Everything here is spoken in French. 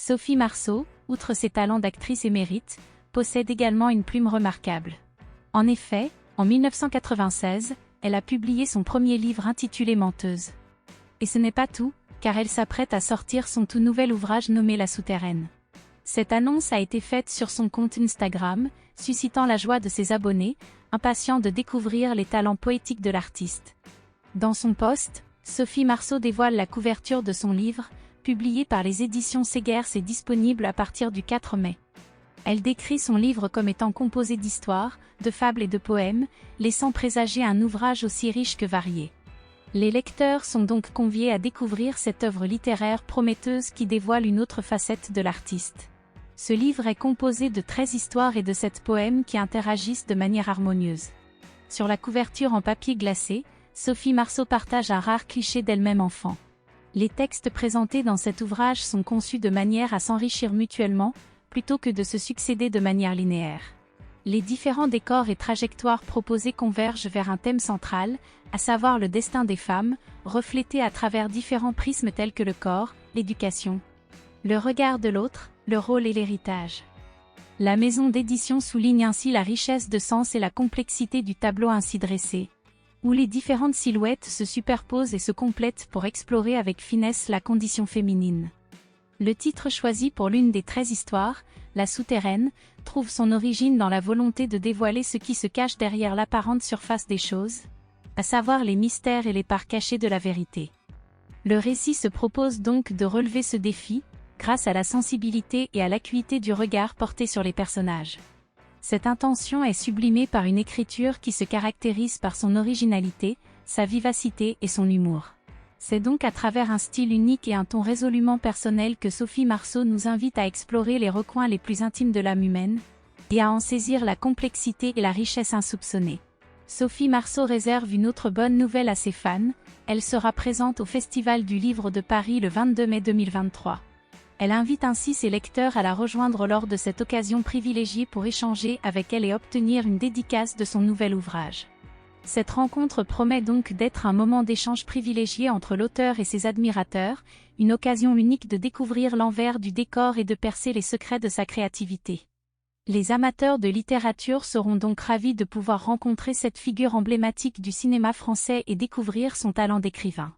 Sophie Marceau, outre ses talents d'actrice émérite, possède également une plume remarquable. En effet, en 1996, elle a publié son premier livre intitulé Menteuse. Et ce n'est pas tout, car elle s'apprête à sortir son tout nouvel ouvrage nommé La Souterraine. Cette annonce a été faite sur son compte Instagram, suscitant la joie de ses abonnés, impatients de découvrir les talents poétiques de l'artiste. Dans son post, Sophie Marceau dévoile la couverture de son livre, publié par les éditions Segers et disponible à partir du 4 mai. Elle décrit son livre comme étant composé d'histoires, de fables et de poèmes, laissant présager un ouvrage aussi riche que varié. Les lecteurs sont donc conviés à découvrir cette œuvre littéraire prometteuse qui dévoile une autre facette de l'artiste. Ce livre est composé de 13 histoires et de 7 poèmes qui interagissent de manière harmonieuse. Sur la couverture en papier glacé, Sophie Marceau partage un rare cliché d'elle-même enfant. Les textes présentés dans cet ouvrage sont conçus de manière à s'enrichir mutuellement, plutôt que de se succéder de manière linéaire. Les différents décors et trajectoires proposés convergent vers un thème central, à savoir le destin des femmes, reflété à travers différents prismes tels que le corps, l'éducation, le regard de l'autre, le rôle et l'héritage. La maison d'édition souligne ainsi la richesse de sens et la complexité du tableau ainsi dressé, où les différentes silhouettes se superposent et se complètent pour explorer avec finesse la condition féminine. Le titre choisi pour l'une des 13 histoires, La Souterraine, trouve son origine dans la volonté de dévoiler ce qui se cache derrière l'apparente surface des choses, à savoir les mystères et les parts cachées de la vérité. Le récit se propose donc de relever ce défi, grâce à la sensibilité et à l'acuité du regard porté sur les personnages. Cette intention est sublimée par une écriture qui se caractérise par son originalité, sa vivacité et son humour. C'est donc à travers un style unique et un ton résolument personnel que Sophie Marceau nous invite à explorer les recoins les plus intimes de l'âme humaine, et à en saisir la complexité et la richesse insoupçonnées. Sophie Marceau réserve une autre bonne nouvelle à ses fans, elle sera présente au Festival du Livre de Paris le 22 mai 2023. Elle invite ainsi ses lecteurs à la rejoindre lors de cette occasion privilégiée pour échanger avec elle et obtenir une dédicace de son nouvel ouvrage. Cette rencontre promet donc d'être un moment d'échange privilégié entre l'auteur et ses admirateurs, une occasion unique de découvrir l'envers du décor et de percer les secrets de sa créativité. Les amateurs de littérature seront donc ravis de pouvoir rencontrer cette figure emblématique du cinéma français et découvrir son talent d'écrivain.